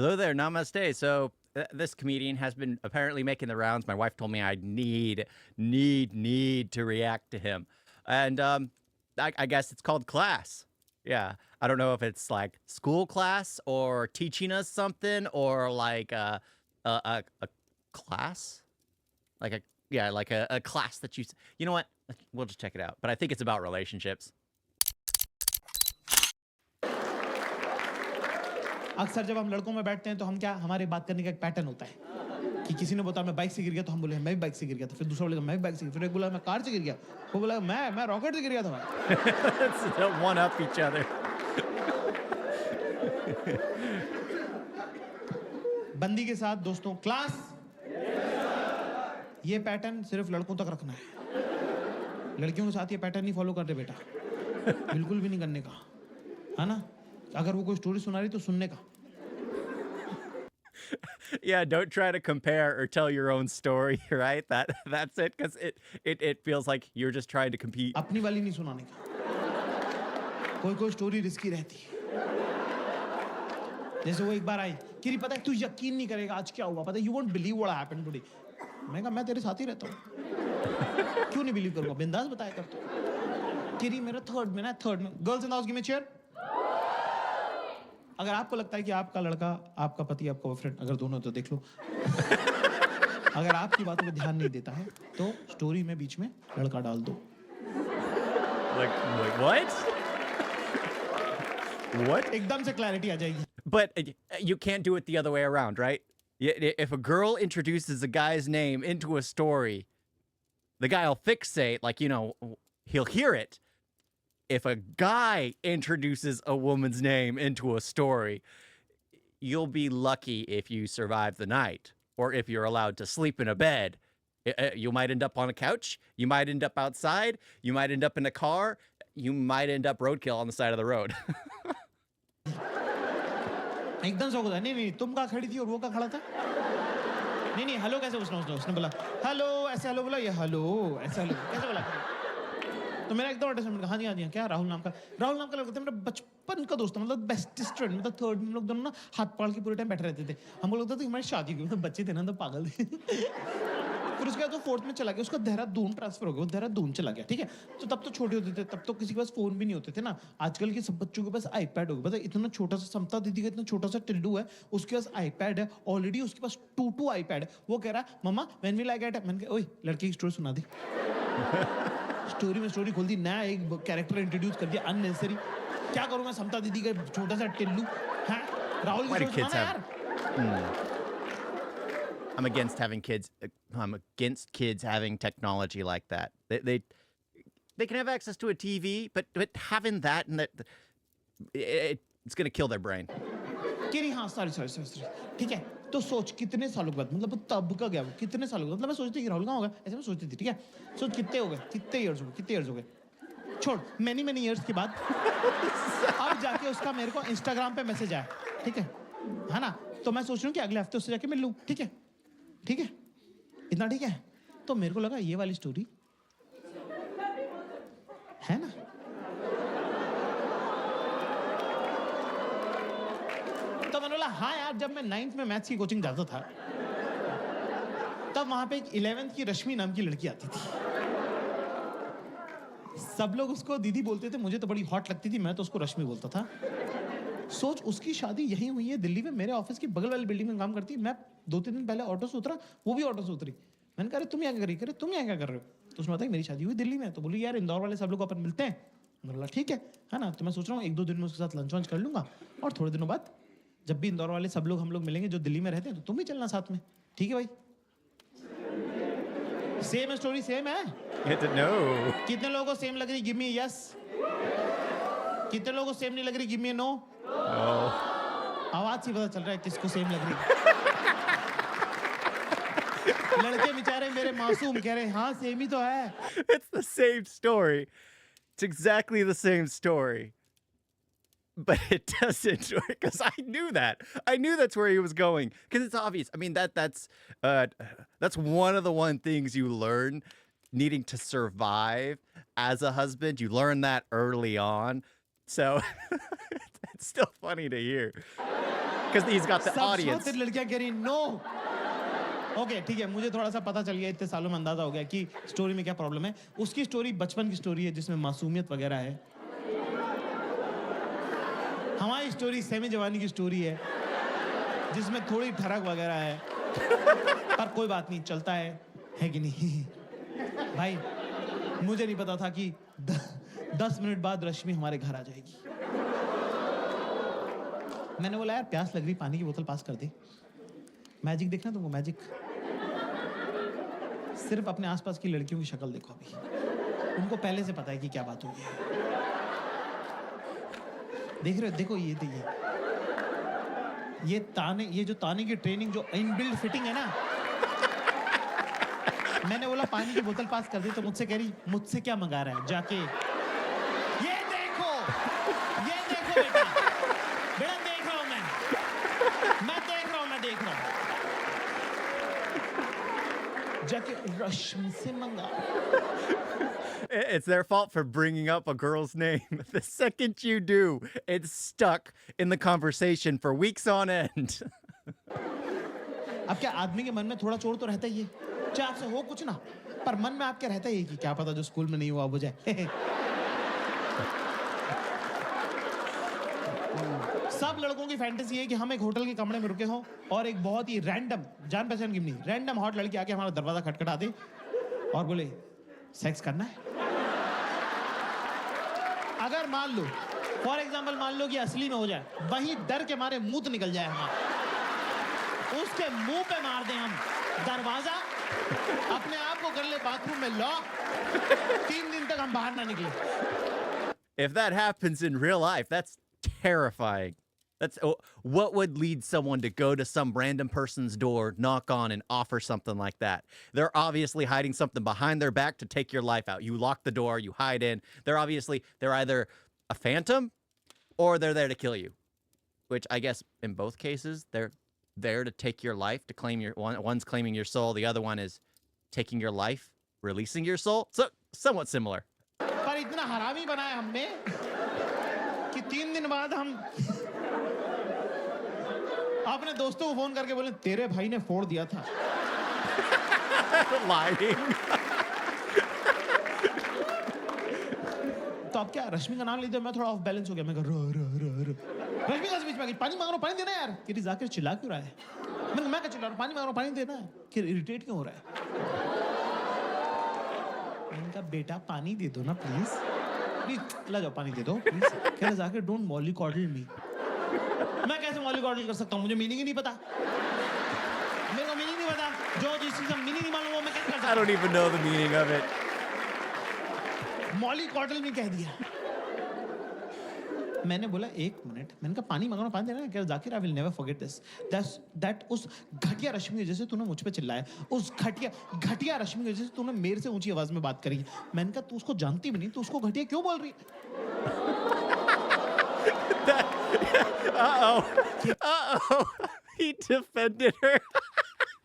Hello there, namaste. So this comedian has been apparently making the rounds. My wife told me I need to react to him, and I guess it's called class. Yeah, I don't know if it's like school class or teaching us something or like a class, like a yeah, like a class that you know what? We'll just check it out. But I think it's about relationships. अक्सर जब हम लड़कों में बैठते हैं तो हम क्या हमारे बात करने का एक पैटर्न होता है कि किसी ने बोला मैं बाइक से गिर गया तो हम बोले मैं भी बाइक से गिर गया था फिर दूसरा बोलेगा मैं भी बाइक से फिर एक बोला मैं कार से गिर गया वो बोला मैं रॉकेट से गिर गया था भाई Let's one up each other. बंदी के साथ दोस्तों क्लास ये पैटर्न सिर्फ लड़कों तक रखना है लड़कियों के साथ ये पैटर्न नहीं फॉलो करते बेटा बिल्कुल भी नहीं करने का है ना अगर वो कोई स्टोरी सुना रही तो सुनने का Yeah, don't try to compare or tell your own story, right? That's it, because it feels like you're just trying to compete. अपनी वाली नहीं सुनाने का कोई स्टोरी रिस्की रहती है जैसे वो एक बार आई कि पता है तू यकीन नहीं करेगा आज क्या हुआ पता है you won't believe what happened today मैं कहा मैं तेरे साथ ही रहता हूँ क्यों नहीं बिलीव करूँगा बिंदास बताया कर तू किरी मेरा थर्ड में girls in the house give me chair अगर आपको लगता है कि आपका लड़का आपका पति आपका बॉयफ्रेंड अगर दोनों तो देख लो अगर आपकी बातों पे ध्यान नहीं देता है तो स्टोरी में बीच में लड़का डाल दो Like what? What? एकदम से क्लैरिटी आ जाएगी But you can't do it the other way around, right? If a girl introduces a guy's name into a story, the guy will fixate, like, he'll hear it. If a guy introduces a woman's name into a story, you'll be lucky if you survive the night or if you're allowed to sleep in a bed. You might end up on a couch. You might end up outside. You might end up in a car. You might end up roadkill on the side of the road. एकदम शौक होता है नहीं तुम कहाँ खड़ी थी और वो कहाँ खड़ा था नहीं हेलो कैसे उसने बोला हेलो ऐसे हेलो बोला ये हेलो ऐसे हेलो कैसे बोला तो मेरा एकदम अटैचमेंट हाँ जी क्या राहुल नाम का लड़का था मेरा बचपन का दोस्त मतलब बेस्टेस्ट फ्रेंड मतलब थर्ड हम लोग दोनों ना हाथ पाड़ के पूरे टाइम बैठे रहते थे हम लोग लगता था कि हमारी शादी हुई मतलब बच्चे थे ना तो पागल थे फिर उसके बाद वो फोर्थ में चला गया उसका देहरादून ट्रांसफर हो गया वो देहरादून चला गया ठीक है तो तब तो छोटे होते थे तब तो किसी के पास फोन भी नहीं होते थे ना आजकल के सब बच्चों के पास आईपैड हो गया पता इतना छोटा सा समता दीदी का इतना छोटा सा टिल्डू है उसके पास आईपैड है ऑलरेडी उसके पास टू आईपैड है वो कह रहा है मम्मा व्हेन विल आई गेट मैंने कहा ओए लड़के की स्टोरी सुना दी स्टोरी में स्टोरी खोल दी नया एक कैरेक्टर इंट्रोड्यूस कर दिया अननेसेसरी क्या करूंगा समता दीदी का छोटा सा टिल्लू हैं राहुल की स्टोरी सुना यार I'm against having kids. I'm against kids having technology like that. They can have access to a TV, but having that and it's going to kill their brain. कि हाँ सॉरी ठीक है तो सोच कितने सालों के बाद मतलब तब का गया वो कितने सालों के मतलब मैं सोचती थी राहुल कहाँ होगा ऐसे मैं सोचती थी ठीक है सोच कितने हो गए कितने इयर्स हो गए छोड़ मैनी इयर्स के बाद अब जाके उसका मेरे को इंस्टाग्राम पे मैसेज आया ठीक है ना तो मैं सोच रही हूँ कि अगले हफ्ते उससे जाके मिल लूँ ठीक है इतना ठीक है तो मेरे को लगा ये वाली स्टोरी है ना तो मैंने बोला हाँ यार जब मैं 9th में मैथ्स की कोचिंग जाता था तब वहां पे एक 11th की रश्मि नाम की लड़की आती थी सब लोग उसको दीदी बोलते थे मुझे तो बड़ी हॉट लगती थी मैं तो उसको रश्मि बोलता था सोच उसकी शादी यहीं हुई है दिल्ली में मेरे ऑफिस की बगल वाली बिल्डिंग में काम करती है मैं 2-3 दिन पहले ऑटो से उतरा वो भी ऑटो से उतरी मैंने कहा तुम यहाँ क्या कर रही तुम यहाँ क्या कर रहे हो तो उसने बताया मेरी शादी हुई दिल्ली में तो बोली यार इंदौर वाले सब लोग अपन मिलते हैं मैंने बोला ठीक है ना तो मैं सोच रहा हूँ 1-2 दिन में उसके साथ लंच वंच कर लूंगा और थोड़े दिनों बाद जब भी इंदौर वाले सब लोग हम लोग मिलेंगे जो दिल्ली में रहते हैं तो तुम भी चलना साथ में ठीक है भाई सेम स्टोरी सेम है कितने लोगों को सेम लग रही गिव मी यस कितने लोगों को सेम नहीं लग रही गिव मी नो आवाज से पता चल रहा है किसको सेम लग रही लड़के बेचारे मेरे मासूम कह रहे हाँ सेम ही तो है It's the same story. It's exactly the same story. But it doesn't, because I knew that. I knew that's where he was going, because it's obvious. I mean, that's one of the things you learn needing to survive as a husband. You learn that early on. So it's still funny to hear because he's got the सब audience. तेरी लड़कियां कह रही no okay ठीक है मुझे थोड़ा सा पता चल गया इतने सालों में अंदाजा हो गया कि स्टोरी में क्या प्रॉब्लम है उसकी स्टोरी बचपन की स्टोरी है जिसमें मासूमियत वगैरह है हमारी स्टोरी सेमी जवानी की स्टोरी है जिसमें थोड़ी ठरक वगैरह है पर कोई बात नहीं चलता है कि नहीं भाई मुझे नहीं पता था कि 10 मिनट बाद रश्मि हमारे घर आ जाएगी मैंने बोला यार प्यास लग रही पानी की बोतल पास कर दे मैजिक देखना तुमको मैजिक सिर्फ अपने आसपास की लड़कियों की शक्ल देखो अभी उनको पहले से पता है कि क्या बात होगी देख रहे हो देखो ये जो ताने की ट्रेनिंग जो इनबिल्ट फिटिंग है ना मैंने बोला पानी की बोतल पास कर दी तो मुझसे कह रही मुझसे क्या मंगा रहा है जाके ये देखो बेटा देख रहा हूं मैं देख रहा हूं जाके रश्मि से मंगा It's their fault for bringing up a girl's name. The second you do, it's stuck in the conversation for weeks on end. अब क्या आदमी के मन में थोड़ा चोर तो रहता ही है चाहे आपसे हो कुछ ना पर मन में आपके रहता ही है कि क्या पता जो स्कूल में नहीं हुआ अब हो जाए सब लड़कों की फैंटेसी है कि हम एक होटल के कमरे में रुके हों और एक बहुत ही रैंडम जान पहचान की नहीं रैंडम हॉट लड़की आके हमारा दरवाजा खटखटा दे और बोले सेक्स करना है अगर मान लो फॉर एग्जांपल मान लो कि असली में हो जाए वही डर के मारे मुंह तो निकल जाए हमारा उसके मुंह पे मार दें हम दरवाजा अपने आप को कर ले बाथरूम में लॉक 3 दिन तक हम बाहर ना निकले If that happens in real life, that's terrifying. What would lead someone to go to some random person's door, knock on, and offer something like that? They're obviously hiding something behind their back to take your life out. You lock the door, you hide in. They're either a phantom or they're there to kill you. Which I guess in both cases, they're there to take your life, to claim one's claiming your soul, the other one is taking your life, releasing your soul. So somewhat similar. पर इतना हरामी बनाया हमने कि 3 दिन बाद हम अपने दोस्तों को फोन करके बोले तेरे भाई ने फोड़ दिया था Lying. तो अब क्या रश्मि का नाम लेते मैं थोड़ा ऑफ बैलेंस हो गया मैं कह रश्मि का बीच में आ गई पानी मांग रहा हूं पानी देना यार कि जाकिर चिल्ला क्यों रहा है मैं क्या चिल्ला रहा हूं पानी मांग रहा हूं पानी देना है कि इरिटेट क्यों हो रहा है मैंने कहा बेटा पानी दे दो ना प्लीज ला जाओ पानी दे दो प्लीज कह रहा जाकिर डोंट मॉलिकॉडल मी मैं कैसे मॉलिकॉडल कर सकता हूं मुझे मीनिंग ही नहीं पता मेरे को मीनिंग नहीं पता जो जिस चीज का मीनिंग नहीं मालूम वो मैं कैसे कर सकता I don't even know the meaning of it. मॉलिकॉडल में कह दिया मैंने बोला 1 मिनट मैंने कहा पानी मांगना पानी देना क्या Zakir I will never forget this that उस घटिया रश्मि की वजह से तूने मुझ पे चिल्लाया उस घटिया रश्मि की वजह से तूने मेरे से ऊंची आवाज में बात करी मैंने कहा तू उसको जानती भी नहीं तू उसको घटिया क्यों बोल रही Uh-oh. He defended her.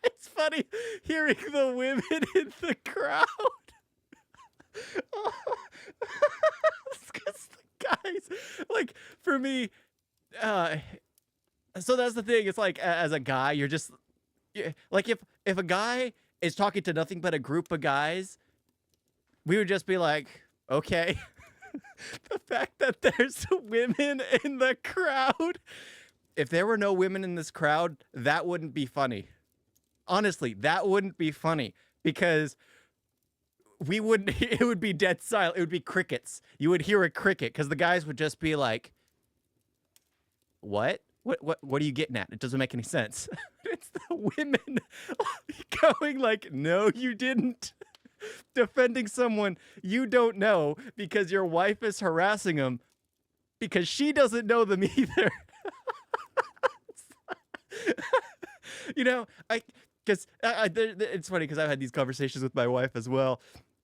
It's funny hearing the women in the crowd. Because the guys, like, for me, so that's the thing. It's like, as a guy, you're just, like, if a guy is talking to nothing but a group of guys, we would just be like, okay. The fact that there's women in the crowd, if there were no women in this crowd, that wouldn't be funny. Honestly, that wouldn't be funny because it would be dead silent. It would be crickets. You would hear a cricket because the guys would just be like, what are you getting at? It doesn't make any sense. It's the women going like, no, you didn't. Defending someone you don't know because your wife is harassing them because she doesn't know them either. You know, it's funny because I've had these conversations with my wife as well.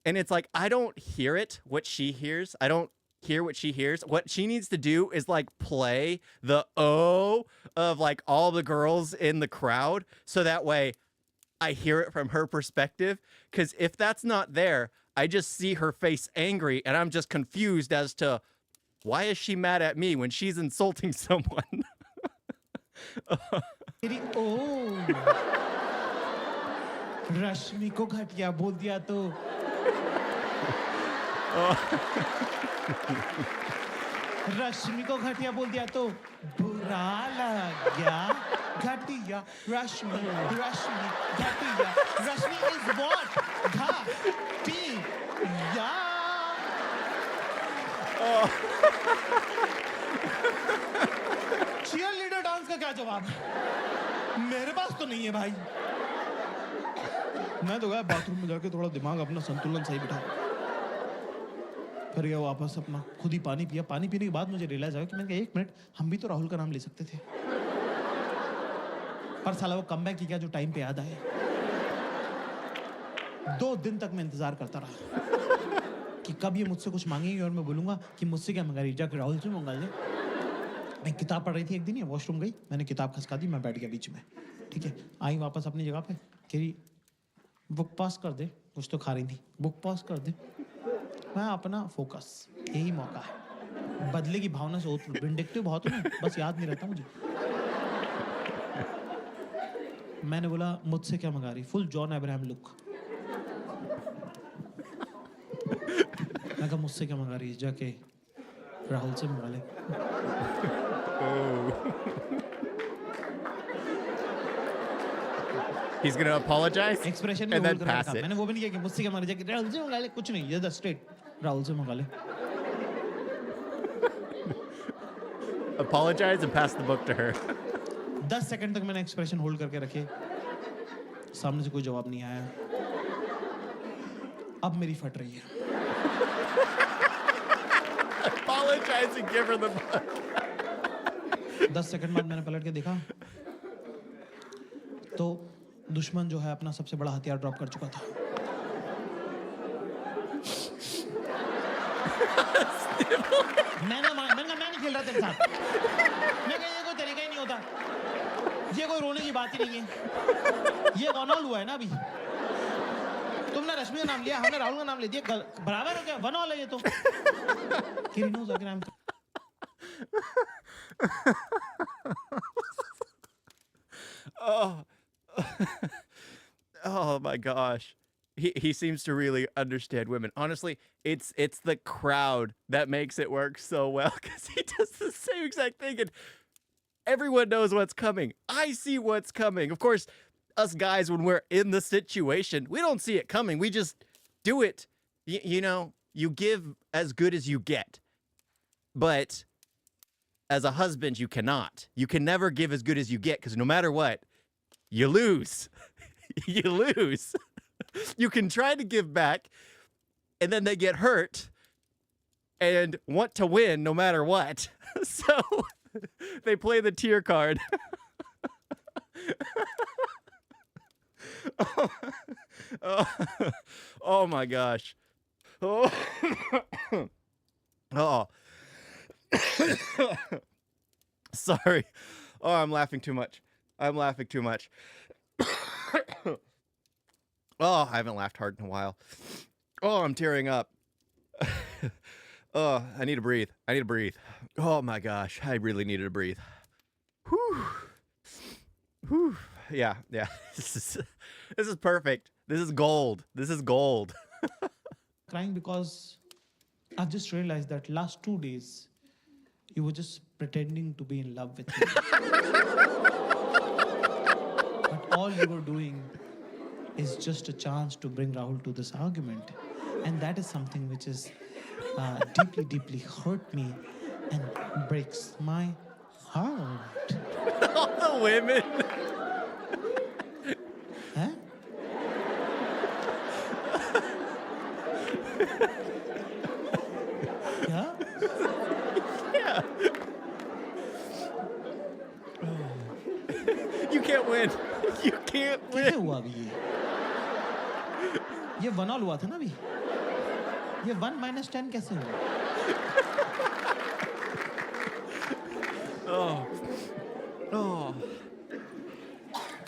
And it's like, I don't hear what she hears. I don't hear what she hears. What she needs to do is like play the O of like all the girls in the crowd. So that way I hear it from her perspective. Because if that's not there, I just see her face angry and I'm just confused as to Why is she mad at me when she's insulting someone? तेरी ओ रश्मि को घटिया बोल दिया तो रश्मि को घटिया बोल दिया तो बुरा लग गया घटिया रश्मि रश्मि घटिया रश्मि इज व्हाट घटिया चीयर लीडर डांस का क्या जवाब मेरे पास तो नहीं है भाई मैं तो गया बाथरूम में जाके थोड़ा दिमाग अपना संतुलन सही बिठा फिर गया वापस अपना खुद ही पानी पिया पानी पीने के बाद मुझे रियलाइज आया कि मैंने कहा 1 मिनट हम भी तो राहुल का नाम ले सकते थे पर साला वो कमबैक की क्या जो टाइम पे याद आए 2 दिन तक मैं इंतजार करता रहा कि कब ये मुझसे कुछ मांगेंगे और मैं बोलूंगा कि मुझसे क्या मंगा रही जाकर राहुल से मंगा ले मैं किताब पढ़ रही थी एक दिन ये वॉशरूम गई मैंने किताब खसका दी मैं बैठ गया बीच में ठीक है आई वापस अपनी जगह पे कह रही बुक पास कर दे कुछ तो खा रही थी बुक पास कर दे मैं अपना फोकस यही मौका है बदले की भावना से विंडिक्टिव बहुत हूं बस याद नहीं रहता मुझे मैंने बोला मुझसे क्या मंगा रही फुल जॉन अब्राहम लुक मैं कहा मुझसे क्या मंगा रही है जाके राहुल से मंगा ले He's gonna apologize expression and then pass it. मैंने वो भी नहीं किया कि मुझसे क्या मंगा रही है राहुल से मंगा ले कुछ नहीं ये स्ट्रेट राहुल से मंगा ले Apologize and pass the book to her. 10 second तक मैंने एक्सप्रेशन होल्ड करके रखे सामने से कोई जवाब नहीं आया अब मेरी फट रही है Apologize and give her the book. 10 second बाद मैंने पलट के देखा तो दुश्मन जो है अपना सबसे बड़ा हथियार ड्रॉप कर चुका था मैं नहीं खेल रहा तेरे साथ मैं कह ये कोई तरीका ही नहीं होता ये कोई रोने की बात ही नहीं है ये वन ऑल हुआ है ना अभी तुमने रश्मि का नाम लिया हमने राहुल का नाम ले दिया बराबर हो गया वन ऑल है ये तो किरणों जाकर नाम Oh. Oh my gosh. He seems to really understand women. Honestly, it's the crowd that makes it work so well because he does the same exact thing and everyone knows what's coming. I see what's coming. Of course, us guys, when we're in the situation, we don't see it coming. We just do it. You know, you give as good as you get. But as a husband, you cannot. You can never give as good as you get because no matter what, you lose. You lose. You can try to give back, and then they get hurt and want to win no matter what. So they play the tear card. Oh my gosh. Oh. Oh. Sorry. Oh, I'm laughing too much. I'm laughing too much. Oh, I haven't laughed hard in a while. Oh, I'm tearing up. Oh, I need to breathe. I need to breathe. Oh my gosh, I really needed to breathe. Whew. Whew. Yeah. This is perfect. This is gold. This is gold. Crying because I've just realized that last 2 days you were just pretending to be in love with me. But all you were doing is just a chance to bring Rahul to this argument. And that is something which is deeply, deeply hurt me and breaks my heart. All the women. Huh? Yeah? Yeah. You can't win. You can't कैसे win. हुआ अभी ये 1 all हुआ था ना अभी ये 1 - 10 कैसे हुआ Oh. Oh.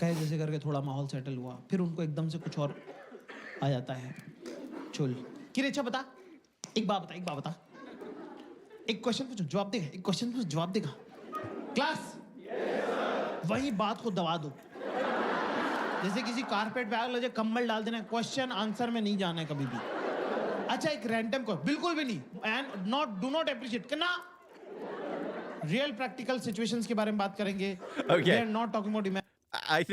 कहे जैसे करके थोड़ा माहौल सेटल हुआ फिर उनको एकदम से कुछ और आ जाता है चुल कि रे अच्छा बता एक बात बता एक क्वेश्चन पूछो जवाब देगा, एक क्वेश्चन पूछो जवाब देगा। क्लास वही बात को दबा दो, जैसे किसी कारपेट पे आग लगे कंबल डाल देना, क्वेश्चन आंसर में नहीं जाना है कभी भी। अच्छा एक रैंडम को बिल्कुल भी नहीं, and not do not appreciate करना। रियल प्रैक्टिकल सिचुएशंस के बारे में बात करेंगे। Okay. We are not talking about I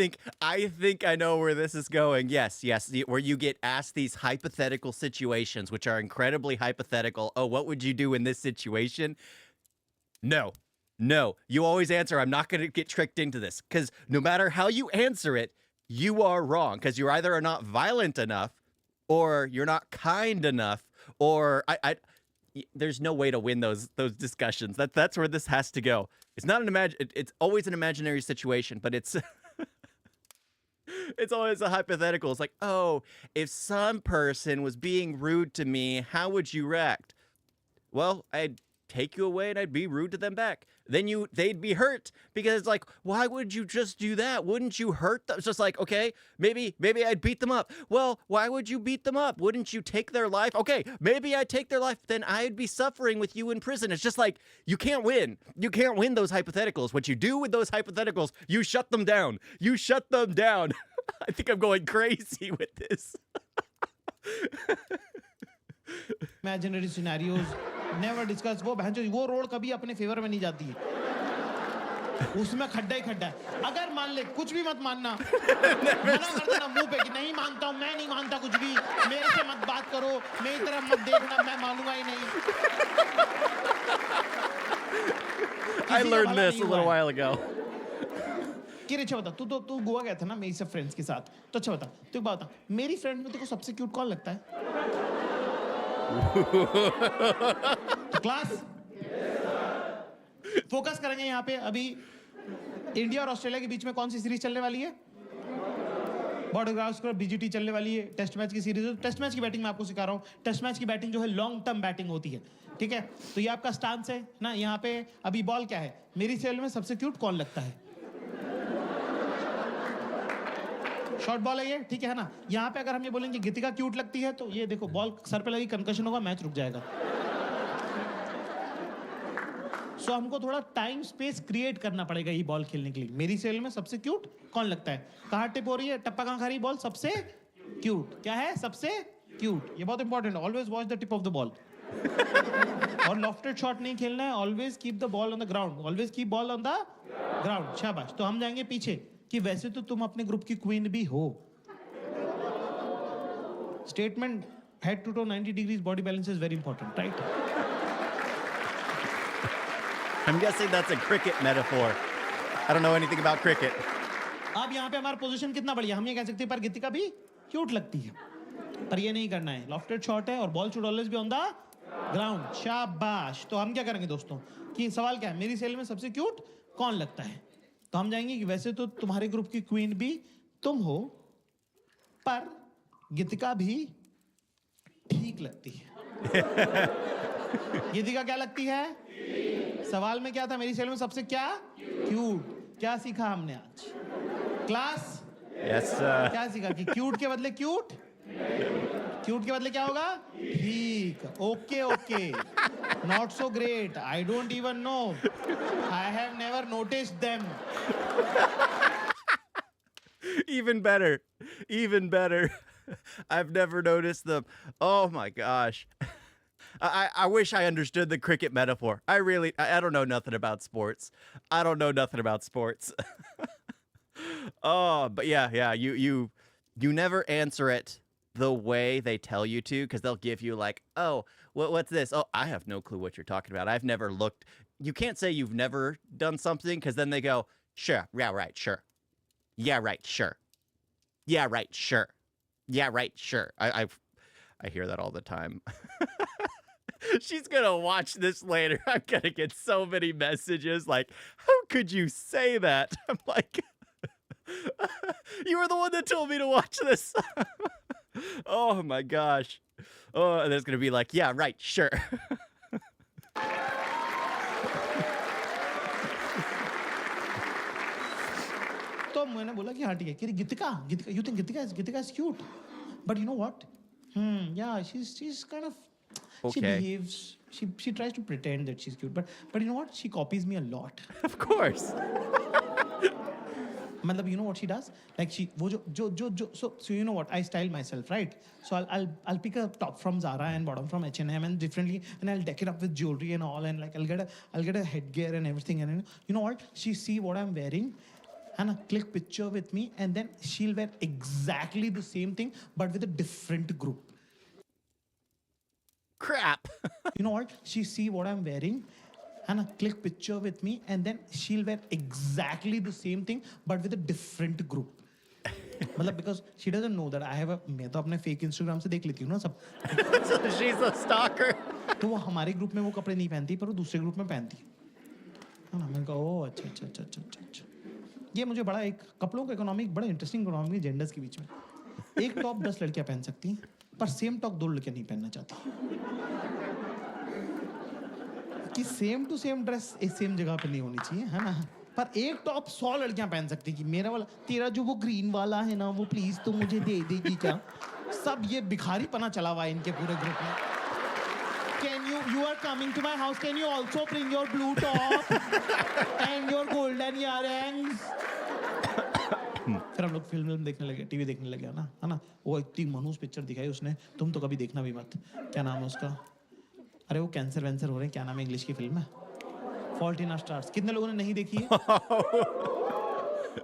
think I know where this is going. Yes, where you get asked these hypothetical situations, which are incredibly hypothetical. Oh, what would you do in this situation? No, no. You always answer, I'm not going to get tricked into this. Because no matter how you answer it, you are wrong. Because you either are not violent enough, or you're not kind enough, or there's no way to win those discussions. That's where this has to go. It's not it's always an imaginary situation, but it's it's always a hypothetical. It's like, oh, if some person was being rude to me, how would you react? Well, I'd take you away and I'd be rude to them back. Then they'd be hurt because it's like, why would you just do that? Wouldn't you hurt them? It's just like, okay, maybe I'd beat them up. Well, why would you beat them up? Wouldn't you take their life? Okay, maybe I'd take their life, then I'd be suffering with you in prison. It's just like, you can't win. You can't win those hypotheticals. What you do with those hypotheticals, you shut them down. You shut them down. I think I'm going crazy with this. imaginary scenarios never discuss। वो road कभी अपने favour में नहीं जाती है, उसमें खड्डा ही खड्डा है। अगर मान ले, कुछ भी मत मानना, मना कर देना मुंह पे कि नहीं मानता हूं, मैं नहीं मानता कुछ भी, मेरे से मत बात करो, मेरी तरफ मत देखना, मैं मानूंगा ही नहीं। I learned this a little while ago. कि अच्छा बता, तू गोवा गया था ना मेरी सब फ्रेंड्स के साथ, तो अच्छा बता, तू एक बात बता, मेरी फ्रेंड में तेरे को सबसे क्यूट कौन लगता है? तो क्लास फोकस करेंगे यहाँ पे। अभी इंडिया और ऑस्ट्रेलिया के बीच में कौन सी सीरीज चलने वाली है? बॉर्डर गावस्कर बीजीटी चलने वाली है, टेस्ट मैच की सीरीज है। टेस्ट मैच की बैटिंग मैं आपको सिखा रहा हूँ। टेस्ट मैच की बैटिंग जो है लॉन्ग टर्म बैटिंग होती है, ठीक है? तो ये आपका स्टांस है ना। यहाँ पे अभी बॉल क्या है? मेरी सेल में सबसे क्यूट कौन लगता है? शॉर्ट बॉल है ये, ठीक है ना? यहाँ पे अगर हम ये बोलेंगे गीतिका क्यूट लगती है, तो ये देखो बॉल सर पे लगी, कंकशन होगा, मैच रुक जाएगा। सो हमको थोड़ा टाइम स्पेस क्रिएट करना पड़ेगा ये बॉल खेलने के लिए। मेरी सेल में सबसे क्यूट कौन लगता है? कहाँ टिप हो रही है, टप्पा कहाँ खा रही है बॉल? सबसे क्यूट क्या है? सबसे क्यूट। ये बहुत इंपॉर्टेंट है। Always watch the tip of the ball. और लॉफ्टेड शॉट नहीं खेलना है। Always keep the ball on the ground. Always keep ball on the ground. शाबाश। तो हम जाएंगे पीछे कि वैसे तो तुम अपने ग्रुप की क्वीन भी हो। Statement head to toe 90 degrees body balance is very important, right? I'm guessing that's a cricket metaphor. I don't know anything about cricket. अब यहाँ पे हमारा पोजीशन कितना बढ़िया, हम ये कह सकते हैं पर गीतिका भी क्यूट लगती है, पर ये नहीं करना है। लॉफ्टेड शॉट है और ball should always be on the ground. शाबाश। तो हम क्या करेंगे दोस्तों कि सवाल क्या है? मेरी सेल में सबसे क्यूट कौन लगता है? तो हम जाएंगे कि वैसे तो तुम्हारे ग्रुप की क्वीन भी तुम हो, पर गीतिका भी ठीक लगती है। गीतिका क्या लगती है? सवाल में क्या था? मेरी सेल में सबसे क्या क्यूट। क्या सीखा हमने आज? Class Yes. क्या सीखा कि क्यूट के बदले क्यूट, क्यूट के बदले क्या होगा? ठीक। Okay okay, not so great, I don't even know, I have never noticed them. Even better. Even better. I've never noticed them. Oh my gosh. I wish I understood the cricket metaphor. I don't know nothing about sports. I don't know nothing about sports. Oh, but yeah, you never answer it the way they tell you to, because they'll give you like, oh, what's this? Oh, I have no clue what you're talking about. I've never looked. You can't say you've never done something, because then they go, sure, yeah, right, sure. Yeah, right, sure. Yeah, right, sure. Yeah, right, sure. I hear that all the time. She's gonna watch this later. I'm gonna get so many messages like, how could you say that? I'm like, you were the one that told me to watch this. Oh my gosh. Oh, and there's gonna be like, yeah, right, sure. तो मैंने बोला कि हाँ ठीक है कि गीतिका, you think Gitika is cute, but you know what? Yeah, she's kind of, she Okay. behaves she tries to pretend that she's cute, but you know what? She copies me a lot. Of course. मतलब you know what she does? Like she वो जो so you know what? I style myself, right? So I'll pick a top from Zara and bottom from H&M and differently, and I'll deck it up with jewelry and all, and like I'll get a headgear and everything, and you know what? She see what I'm wearing, and click picture with me, and then she'll wear exactly the same thing but with a different group. Crap. You know what? She see what I'm wearing, and click picture with me, and then she'll wear exactly the same thing but with a different group. मतलब because she doesn't know that I have a मैं तो अपने fake Instagram से देख लेती हूँ ना सब. So she's a stalker. तो वो हमारे ग्रुप में वो कपड़े नहीं पहनती पर वो दूसरे ग्रुप में पहनती है ना. मैंने कहा ओह अच्छा. ये मुझे बड़ा एक कपड़ों का इकोनॉमिक बड़ा इंटरेस्टिंग इकोनॉमी जेंडर्स के बीच में. एक टॉप 10 लड़कियां पहन सकती हैं पर सेम टॉप 2 लड़कियां नहीं पहनना चाहती कि सेम टू सेम ड्रेस एक सेम जगह पे नहीं होनी चाहिए, है ना. पर एक टॉप 100 लड़कियां पहन सकती कि मेरा वाला तेरा जो वो ग्रीन वाला है ना वो प्लीज तो मुझे दे देगी क्या. सब ये भिखारी पना चला हुआ है इनके पूरे ग्रुप में. Can you are coming to my house, can you also bring your blue top and your golden earrings. फिर हम लोग फिल्म देखने लगे, टीवी देखने लगे, है ना. वो इतनी मनहूस पिक्चर दिखाई उसने, तुम तो कभी देखना भी मत. क्या नाम है उसका? अरे वो कैंसर वैंसर हो रहे हैं, क्या नाम है इंग्लिश की फिल्म है? Fault in our stars. कितने लोगों ने नहीं देखी है?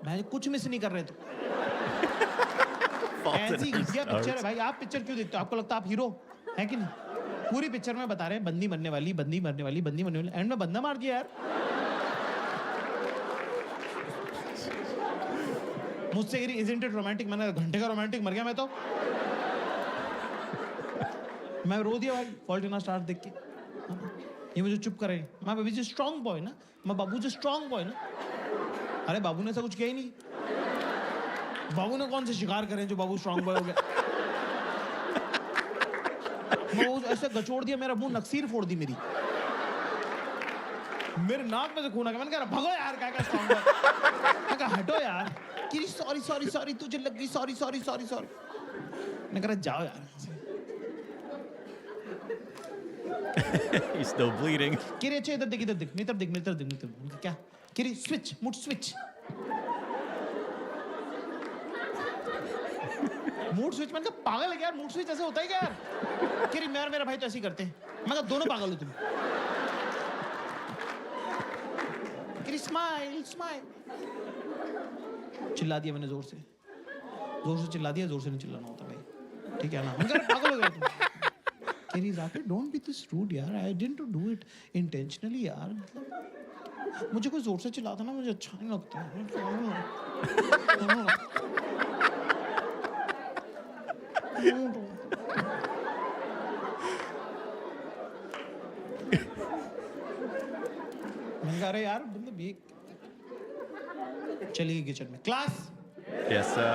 भाई कुछ मिस नहीं कर रहे तो. ऐसी घटिया पिक्चर है भाई. आप पिक्चर क्यों देखते हो? आपको लगता है आप हीरो है कि नहीं? पूरी पिक्चर में बता रहे हैं बंदी मरने वाली, एंड में बंदा मार दिया यार. मुझसे कह रही isn't it romantic? मैंने घंटे का रोमांटिक मर गया मैं तो. मैं रो दिया भाई फॉल्ट इन आवर स्टार्स देख के. ये मुझे चुप करे. मैं बेबी जी स्ट्रॉन्ग बॉय ना, मैं बाबू जी स्ट्रॉन्ग बॉय ना. अरे बाबू ने ऐसा कुछ किया ही नहीं. बाबू ने कौन से शिकार करे जो बाबू स्ट्रॉन्ग बॉय हो गया. मैं वो ऐसे गचोड़ दिया, मेरा मुंह नक्सीर फोड़ दी मेरी. मेरे नाक में से खून आ गया. मैंने कहा भगो यार, क्या स्ट्रॉन्ग बॉय. मैं कहा हटो यार. कि सॉरी तुझे लग गई. सॉरी. मैंने कहा जाओ यार. He's still bleeding. कि अच्छे इधर देख मेरी तरफ देख. क्या कि स्विच मूड स्विच मैंने कहा पागल है क्या यार. मूड स्विच ऐसे होता है क्या यार? कि मेरा भाई तो ऐसे ही करते हैं. मैं कहा दोनों पागल हो तुम. कि स्माइल. चिल्ला दिया मैंने जोर से चिल्ला दिया. जोर से नहीं चिल्लाना होता भाई, ठीक है ना. मैं कहा पागल हो गया तुम. Kerry Zakir, don't be this rude यार. I didn't do it intentionally यार. मतलब मुझे कोई जोर से चिल्लाता ना मुझे अच्छा नहीं लगता. मैं कह रहा यार मतलब ये चलिए किचन में क्लास. Yes, sir.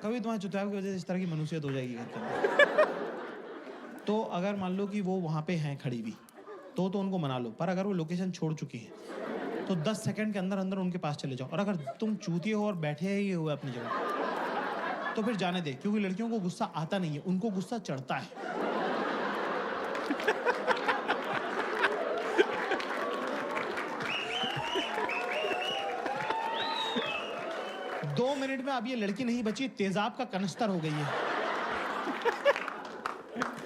कभी तुम्हारे चुतियाव की वजह से इस तरह की मनुष्यत हो जाएगी घर के अंदर. तो अगर मान लो कि वो वहाँ पे हैं खड़ी भी तो उनको मना लो. पर अगर वो लोकेशन छोड़ चुकी है तो 10 सेकंड के अंदर उनके पास चले जाओ. और अगर तुम चूतिए हो और बैठे ही हुए अपनी जगह तो फिर जाने दे, क्योंकि लड़कियों को गुस्सा आता नहीं है, उनको गुस्सा चढ़ता है. दो मिनट में अब ये लड़की नहीं बची, तेजाब का कनस्तर हो गई है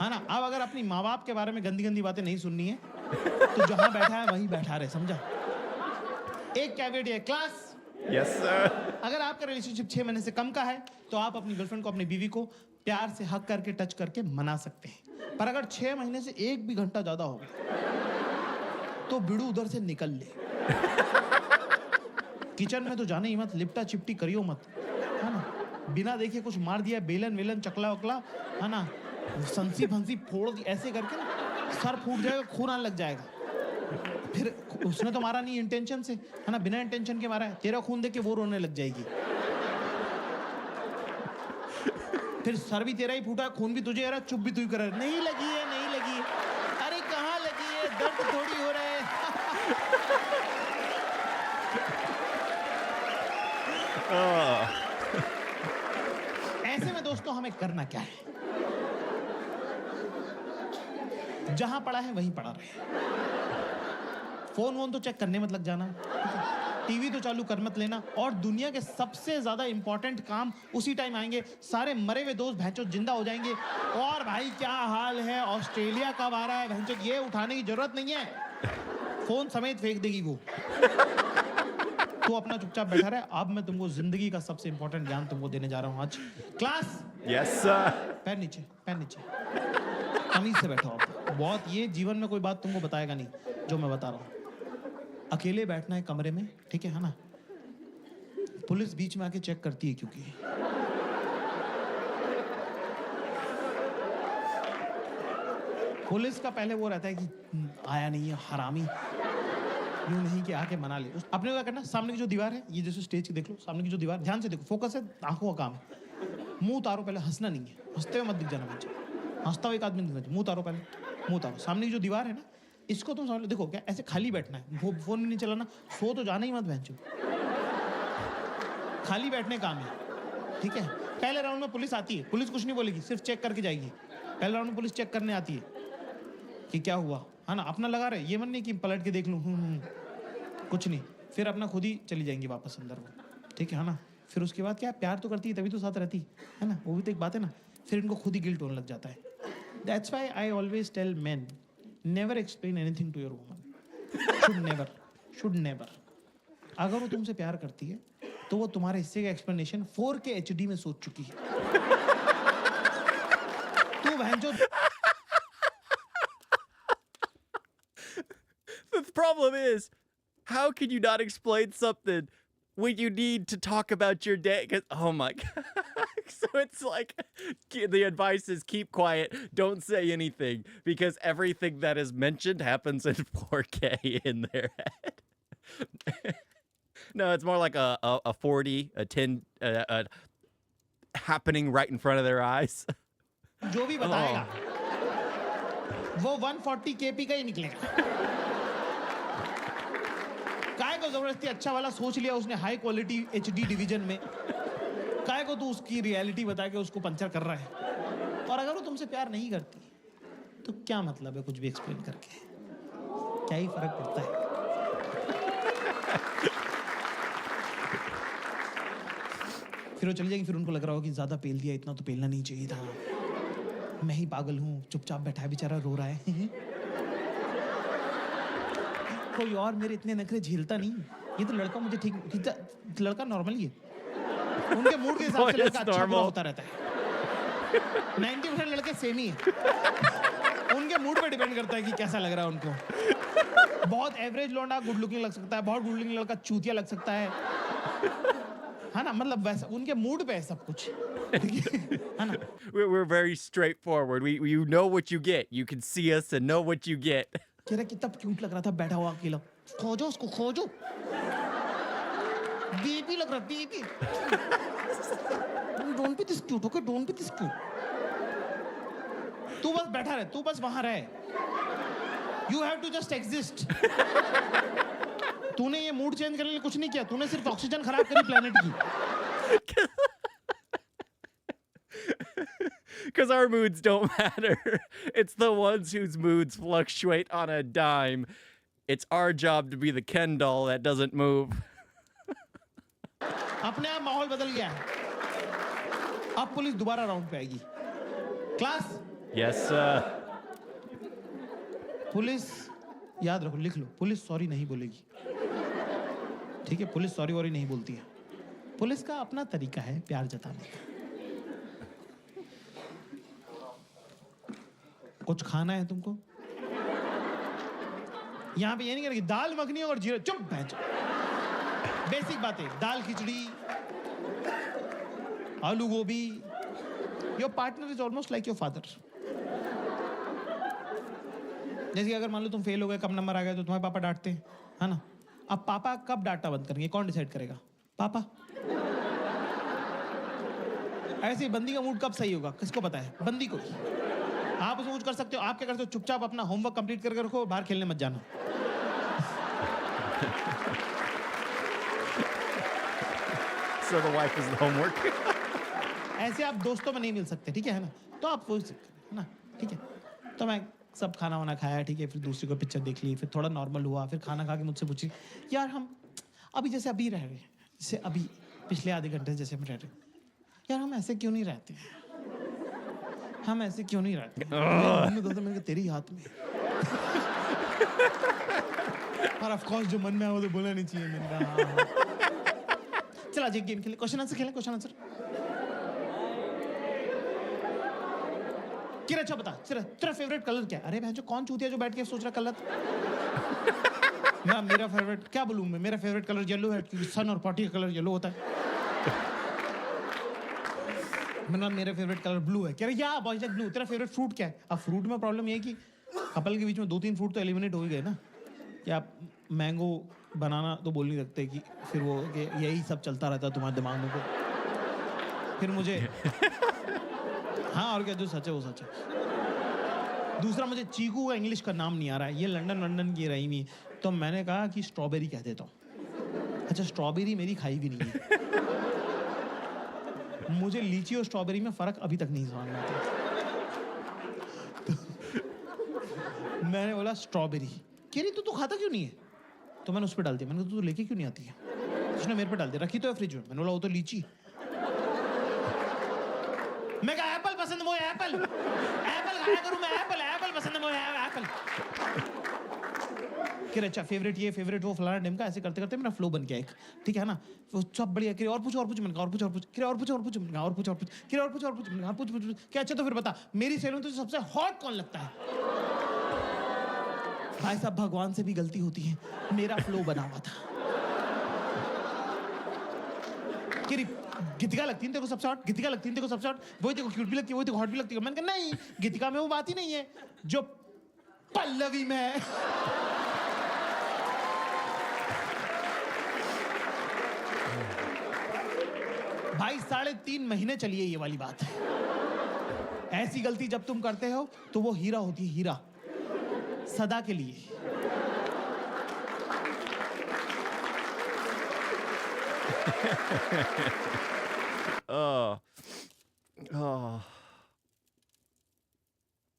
ना. अब अगर अपनी माँ बाप के बारे में गंदी बातें नहीं सुननी है तो जहां बैठा है वहीं बैठा रहे, समझा. एक कैवेट है क्लास. Yes, sir. अगर आपका रिलेशनशिप 6 महीने से कम का है तो आप अपनी गर्लफ्रेंड को, अपनी बीवी को प्यार से हक करके, टच करके मना सकते हैं. पर अगर 6 महीने से 1 भी घंटा ज्यादा हो तो बिड़ू उधर से निकल ले. किचन में तो जाने ही मत. लिपटा चिपटी करियो मत, है ना. बिना देखे कुछ मार दिया, बेलन वेलन चकला वकला, है ना, संसी फंसी फोड़ दी ऐसे करके ना, सर फूट जाएगा, खून आने लग जाएगा. फिर उसने तो मारा नहीं इंटेंशन से, है ना, बिना इंटेंशन के मारा है. तेरा खून देख के वो रोने लग जाएगी. फिर सर भी तेरा ही फूटा, खून भी तुझे आ रहा, चुप भी तू ही कर रहा है. नहीं लगी है. अरे कहाँ लगी है, दर्द थोड़ी हो रहा है. ऐसे में दोस्तों हमें करना क्या है? जहां पड़ा है वहीं पड़ा रहे। फोन वोन तो चेक करने मत लग जाना, टीवी तो चालू कर मत लेना। और दुनिया के सबसे ज्यादा इंपॉर्टेंट काम उसी टाइम आएंगे, सारे मरे हुए दोस्त भैंचो जिंदा हो जाएंगे। और भाई क्या हाल है, ऑस्ट्रेलिया कब आ रहा है भैंचो, ये उठाने की जरूरत नहीं है, फोन समेत फेंक देगी वो। तो अपना चुपचाप बैठा रहे। अब मैं तुमको जिंदगी का सबसे इंपॉर्टेंट ज्ञान तुमको देने जा रहा हूं आज। Class, Yes, sir. पैर नीचे, पैर नीचे, तमीज से बैठो। आप बहुत, ये जीवन में कोई बात तुमको बताएगा नहीं जो मैं बता रहा हूँ। अकेले बैठना है कमरे में, ठीक है ना? पुलिस बीच में आके चेक करती है, क्योंकि पुलिस का पहले वो रहता है कि आया नहीं है हरामी, यूं नहीं कि आके मना ले। अपने को क्या करना, सामने की जो दीवार है, ये जैसे स्टेज की देख लो, सामने की जो दीवार, ध्यान से देखो, फोकस है, आंखों का काम है। मुंह उतारो पहले, हंसना नहीं है, हंसते हुए मत दिख जाना बच्चे, हंसता हुआ एक आदमी दिखना चाहिए। मुंह उतारो पहले, मुंह उतारो। सामने की जो दीवार है ना, इसको तुम समझ लो। देखो क्या, ऐसे खाली बैठना है, फोन भी नहीं चलाना, सो तो जाना ही मत बहनचो, खाली बैठने काम है, ठीक है? पहले राउंड में पुलिस आती है, पुलिस कुछ नहीं बोलेगी, सिर्फ चेक करके जाएगी। पहले राउंड में पुलिस चेक करने आती है कि क्या हुआ, है ना? अपना लगा रहे, ये मन नहीं कि पलट के देख लूँ, कुछ नहीं। फिर अपना खुद ही चली जाएंगी वापस अंदर वो, ठीक है ना? फिर उसके बाद क्या, प्यार तो करती है तभी तो साथ रहती है ना, वो भी तो एक बात है ना। फिर इनको खुद ही गिल्ट होने लग जाता है। That's why I always tell men, never explain anything to your woman. Should never. अगर वो तुमसे प्यार करती है तो वो तुम्हारे हिस्से का एक्सप्लेनेशन 4K HD में सोच चुकी है। तू बहनचोद, The problem is, how can you not explain something when you need to talk about your day? 'Cause, oh my god. So it's like the advice is keep quiet, don't say anything, because everything that is mentioned happens in 4K in their head. No, it's more like a 40, a 10, happening right in front of their eyes. जो भी बताएगा वो 140 kp का ही निकलेगा। काय को जबरदस्ती अच्छा वाला सोच लिया उसने, हाई क्वालिटी HD डिवीजन में, काय को तो उसकी रियलिटी बता के उसको पंचर कर रहा है। और अगर वो तुमसे प्यार नहीं करती तो क्या मतलब है कुछ भी एक्सप्लेन करके, क्या ही फर्क पड़ता है? फिर वो चली जाएगी, फिर उनको लग रहा हो कि ज्यादा पेल दिया, इतना तो पेलना नहीं चाहिए था, मैं ही पागल हूँ, चुपचाप बैठा है बेचारा, रो रहा है। कोई और मेरे इतने नखरे झेलता नहीं, ये तो लड़का मुझे ठीक, लड़का नॉर्मल ही है, उनके मूड के हिसाब से लड़का अच्छा बुरा होता रहता है। 90% लड़के सेम ही है, उनके मूड पे डिपेंड करता है कि कैसा लग रहा है उनको। बहुत एवरेज लौंडा गुड लुकिंग लग सकता है, बहुत गुड लुकिंग लड़का चूतिया लग सकता है ना? मतलब वैसा उनके मूड पे है सब कुछ, है ना? We're very straightforward. You know what you get. You can see us and know what you get. कह रहा कितना क्यूट लग रहा था बैठा हुआ अकेला, खोजो उसको खोजो, बेबी लग रहा, baby. Don't be this cute, okay, don't be this cute. तू बस बैठा रहे, तू बस वहां रहे, you have to just exist. तूने ये मूड चेंज करने के लिए कुछ नहीं किया, तूने सिर्फ ऑक्सीजन खराब करी प्लेनेट की। Because our moods don't matter. It's the ones whose moods fluctuate on a dime. It's our job to be the Ken doll that doesn't move. अपने आप माहौल बदल गया है। अब पुलिस दोबारा राउंड पे आएगी। Class, Yes, sir. पुलिस, याद रखो, लिख लो, पुलिस सॉरी नहीं बोलेगी, ठीक है? पुलिस सॉरी वॉरी नहीं बोलती है। पुलिस का अपना तरीका है प्यार जताने का। कुछ खाना है तुमको, यहां पे ये नहीं करेगी दाल मखनी और जीरा, चुप बैठ। बेसिक बातें, दाल खिचड़ी, आलू गोभी। Your partner is almost like your father. जैसे कि अगर मान लो तुम फेल हो गए, कम नंबर आ गए, तो तुम्हारे पापा डांटते हैं, है ना? अब पापा कब डांटना बंद करेंगे, कौन डिसाइड करेगा? पापा। ऐसे ही बंदी का मूड कब सही होगा, किसको पता है? बंदी को। आप उसमें कुछ कर सकते हो, आप क्या करते हो? चुपचाप अपना होमवर्क कंप्लीट करके रखो, बाहर खेलने मत जाना। So the wife is the homework. ऐसे आप दोस्तों में नहीं मिल सकते, ठीक है ना? तो आप वो है ना, ठीक है? तो मैं सब खाना वाना खाया, ठीक है, फिर दूसरी को पिक्चर देख ली, फिर थोड़ा नॉर्मल हुआ, फिर खाना खा के मुझसे पूछी, यार हम अभी जैसे अभी रह रहे हैं, जैसे अभी पिछले आधे घंटे से जैसे हम रह रहे हैं, यार हम ऐसे क्यों नहीं रहते, हम ऐसे क्यों नहीं रहते। मन में मैंने कहा तेरी हाथ में। और ऑफ कोर्स जो मन में है वो तो बोलना नहीं चाहिए। मैंने कहा हाँ। चल आज एक गेम खेले, क्वेश्चन आंसर खेलें, क्वेश्चन आंसर। किरा अच्छा बता, तेरा फेवरेट कलर क्या है? अरे भाई जो कौन चूतिया जो बैठ के सोच रहा कलर। ना मेरा फेवरेट क्या बोलूं मैं, मेरा फेवरेट कलर येलो है क्योंकि सन और पार्टी का कलर येलो होता है। मैंने मेरा फेवरेट कलर ब्लू है। कह रहे या बॉयज लाइक ब्लू। तेरा फेवरेट फ्रूट क्या है? अब फ्रूट में प्रॉब्लम ये है कि कपल के बीच में 2-3 फ्रूट तो एलिमिनेट हो ही गए ना, कि आप मैंगो बनाना तो बोल नहीं सकते कि फिर वो कि यही सब चलता रहता है तुम्हारे दिमाग में को। फिर मुझे हाँ और क्या, जो सच है वो सच है। दूसरा मुझे चीकू का इंग्लिश का नाम नहीं आ रहा है, ये लंदन की रही हुई, तो मैंने कहा कि स्ट्रॉबेरी कह देता हूँ। अच्छा स्ट्रॉबेरी मेरी खाई भी नहीं है। मुझे लीची और स्ट्रॉबेरी में फर्क अभी तक नहीं समझ में आता। तो मैंने बोला स्ट्रॉबेरी। कह रही तू खाता क्यों नहीं है? तो मैंने उस पर डाल दिया, मैंने कहा तू लेके क्यों नहीं आती है? उसने मेरे पे डाल दिया, रखी तो है फ्रिज में। मैंने बोला वो तो लीची। मैं कहा एप्पल पसंद मुझे, एप्पल एप्पल खाया करूं मैं, एप्पल पसंद है मुझे, एप्पल। कि अच्छा फेवरेट ये फेवरेट वो फलाना ढिमका, ऐसे करते करते मेरा फ्लो बन गया एक, ठीक है ना। वो सब बढ़िया। कि और पूछ मैंने कहा और पूछ कि और पूछ मैंने कहा और पूछ कि और पूछ मैंने कहा पूछ क्या। अच्छा तो फिर बता मेरी सैलून में तुझे सबसे हॉट कौन लगता है? भाई साहब भगवान से भी गलती होती है, मेरा फ्लो बना हुआ था। कि गीतिका लगती है तेरे को सबसे हॉट, गीतिका लगती है तेरे को सबसे हॉट, वही तेरे को क्यूट भी लगती है, वही तेरे को हॉट भी लगती है। मैंने कहा नहीं गीतिका में वो बात ही नहीं है जो पल्लवी में है। भाई 3.5 महीने चलिए ये वाली बात। ऐसी गलती जब तुम करते हो तो वो हीरा होती है, हीरा सदा के लिए। Oh. Oh.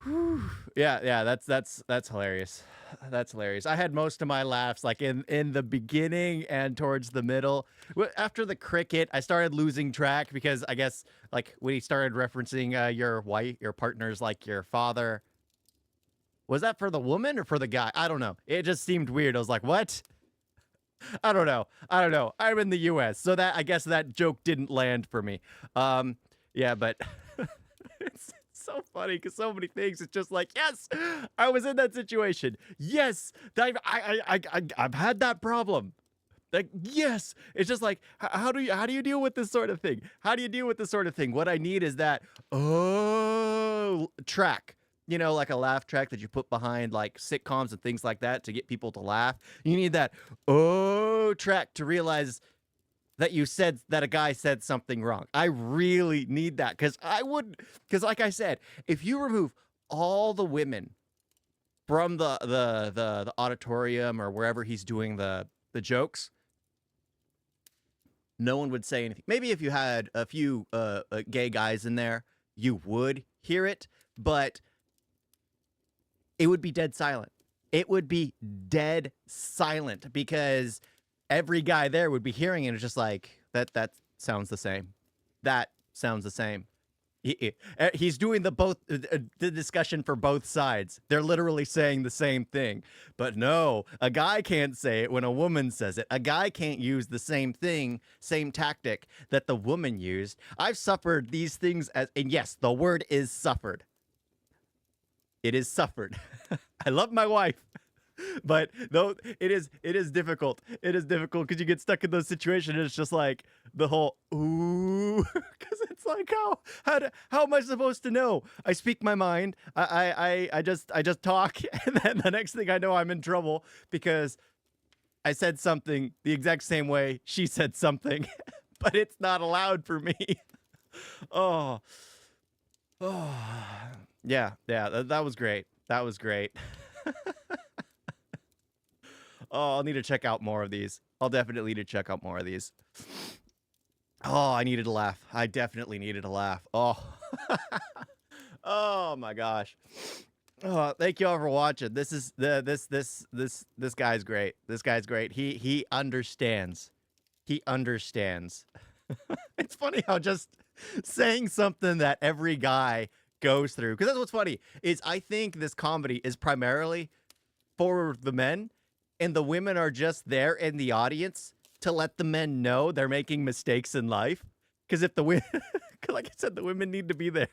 Whew. Yeah, that's hilarious. That's hilarious. I had most of my laughs like in the beginning and towards the middle. After the cricket, I started losing track because I guess like when he started referencing your wife, your partner's like your father. Was that for the woman or for the guy? I don't know. It just seemed weird. I was like, "What?" I don't know. I'm in the US, so that I guess that joke didn't land for me. Yeah, but it's so funny because so many things. It's just like, yes, I was in that situation. Yes, I've had that problem. Like, yes, it's just like, how do you deal with this sort of thing? How do you deal with this sort of thing? What I need is that track. You know, like a laugh track that you put behind like sitcoms and things like that to get people to laugh. You need that track to realize that a guy said something wrong. I really need that because like I said, if you remove all the women from the auditorium or wherever he's doing the jokes, no one would say anything. Maybe if you had a few gay guys in there, you would hear it, but it would be dead silent. It would be dead silent because every guy there would be hearing it and it's just like, that sounds the same. That sounds the same. He's doing the discussion for both sides. They're literally saying the same thing. But no, a guy can't say it when a woman says it. A guy can't use the same thing, same tactic that the woman used. I've suffered these things and yes, the word is suffered. It is suffered. I love my wife, but though it is difficult. It is difficult because you get stuck in those situations. And it's just like the whole ooh, because it's like how am I supposed to know? I speak my mind. I just talk, and then the next thing I know, I'm in trouble because I said something the exact same way she said something, but it's not allowed for me. Oh. Yeah, that was great. That was great. Oh, I'll need to check out more of these. I'll definitely need to check out more of these. Oh, I needed to laugh. I definitely needed to laugh. Oh. Oh my gosh. Oh, thank you all for watching. This is this guy's great. This guy's great. He understands. He understands. It's funny how just saying something that every guy goes through, because that's what's funny is I think this comedy is primarily for the men, and the women are just there in the audience to let the men know they're making mistakes in life. Because if the women, like I said, the women need to be there.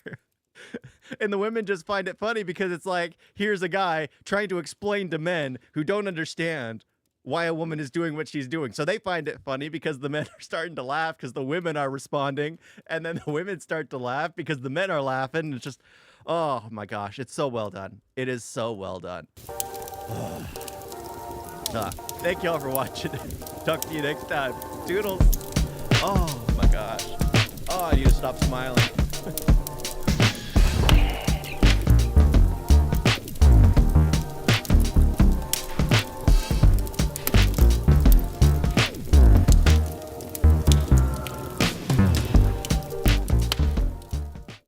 And the women just find it funny because it's like, here's a guy trying to explain to men who don't understand why a woman is doing what she's doing. So they find it funny because the men are starting to laugh because the women are responding. And then the women start to laugh because the men are laughing. And it's just, oh my gosh, it's so well done. It is so well done. Thank you all for watching. Talk to you next time. Doodles. Oh my gosh. Oh, I need to stop smiling.